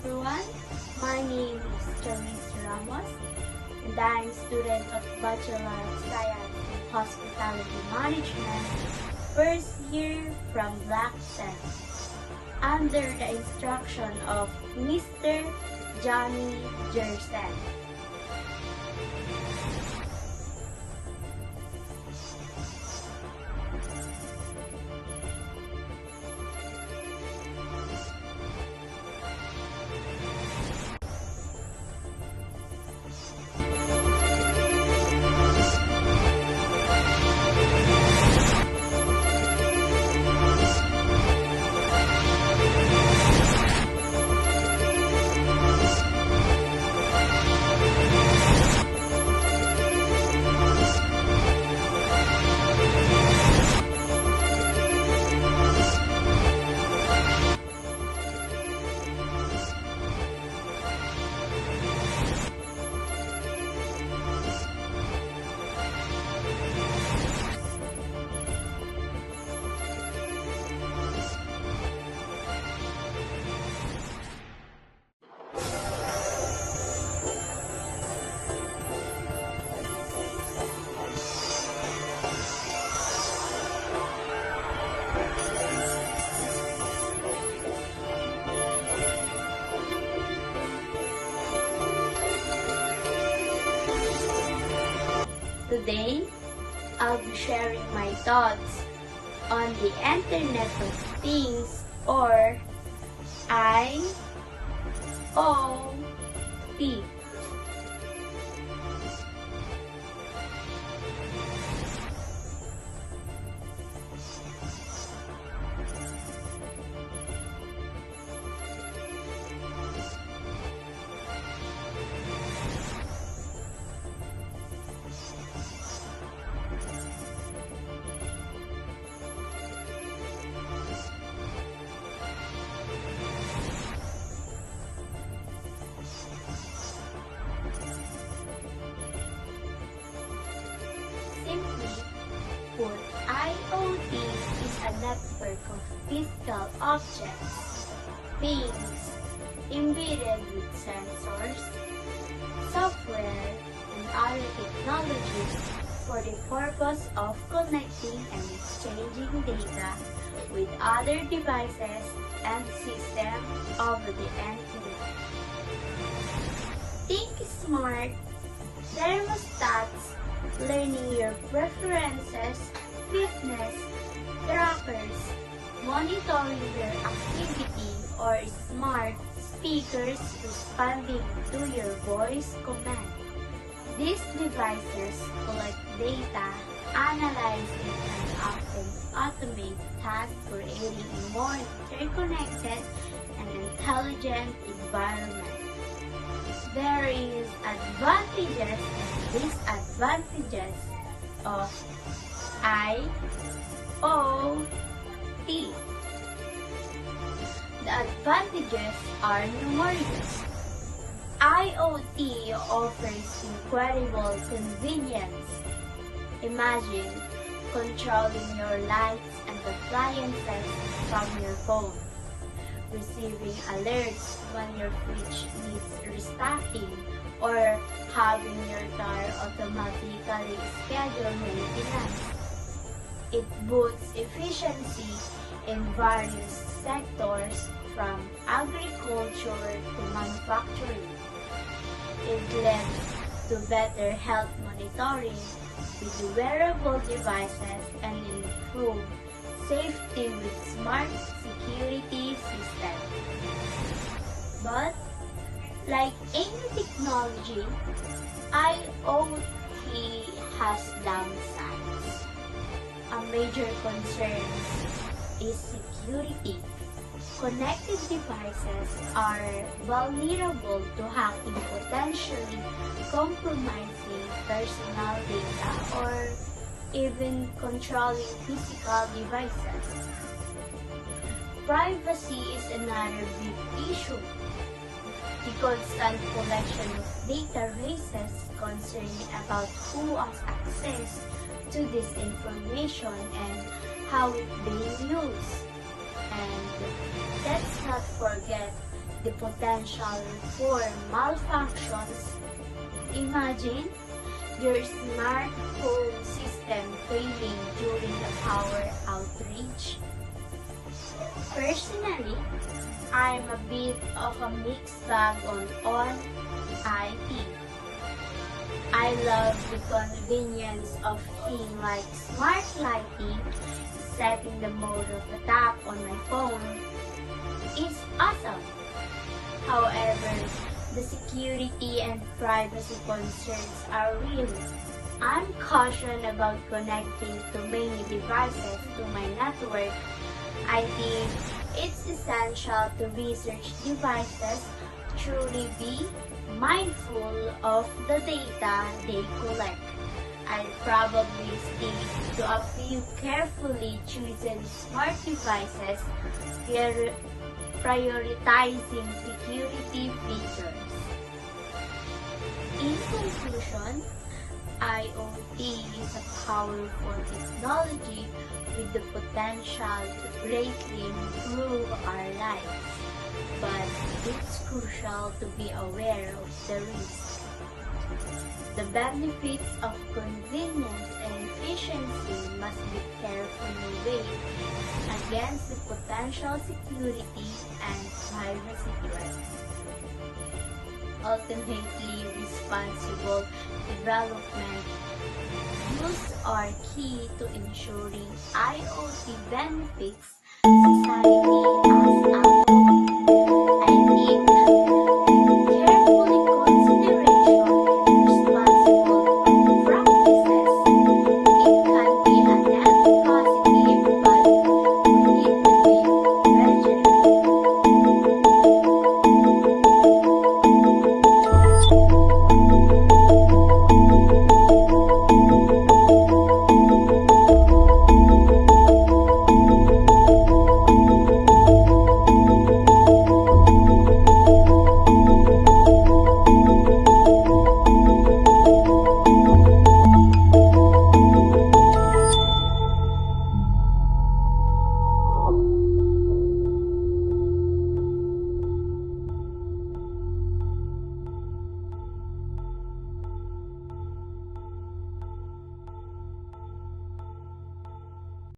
everyone. My name is Charisse Ramos, and I'm a student of Bachelor of Science in Hospitality Management, first year from Black Center, under the instruction of Mr. Johnny Jersen. Today, I'll be sharing my thoughts on the Internet of Things, or IoT. Simply put, IoT is a network of physical objects, things, embedded with sensors, software, and other technologies for the purpose of connecting and exchanging data with other devices and systems over the internet. Think smart, thermostats, learning your preferences, fitness, trackers, monitoring your activity, or smart speakers responding to your voice command. These devices collect data, analyze it, and often automate tasks, creating a more interconnected and intelligent environment. There is advantages and disadvantages of IoT. The advantages are numerous. IoT offers incredible convenience. Imagine controlling your lights and appliances from your phone, receiving alerts when your fridge needs restocking, or having your car automatically schedule maintenance. It boosts efficiency in various sectors from agriculture to manufacturing. It leads to better health monitoring with wearable devices and improved safety with smart security systems. But, like any technology, IoT has downsides. A major concern is security. Connected devices are vulnerable to hacking, potentially compromising personal data or even controlling physical devices. Privacy is another big issue. The constant collection of data raises concern about who has access to this information and how it's being used. And let's not forget the potential for malfunctions. Imagine your smart home system failing during a power outage. Personally, I'm a bit of a mixed bag on IT. I love the convenience of things like smart lighting, setting the mode of the tap on my phone. It's awesome. However, the security and privacy concerns are real. I'm cautious about connecting too many devices to my network. I think it's essential to research devices, truly be mindful of the data they collect. I'd probably stick to a few carefully chosen smart devices, prioritizing security features. In conclusion, IoT is a powerful technology with the potential to greatly improve our lives, but it's crucial to be aware of the risks. The benefits of convenience and efficiency must be carefully weighed against the potential security and privacy threats. Ultimately, responsible development use are key to ensuring IoT benefits society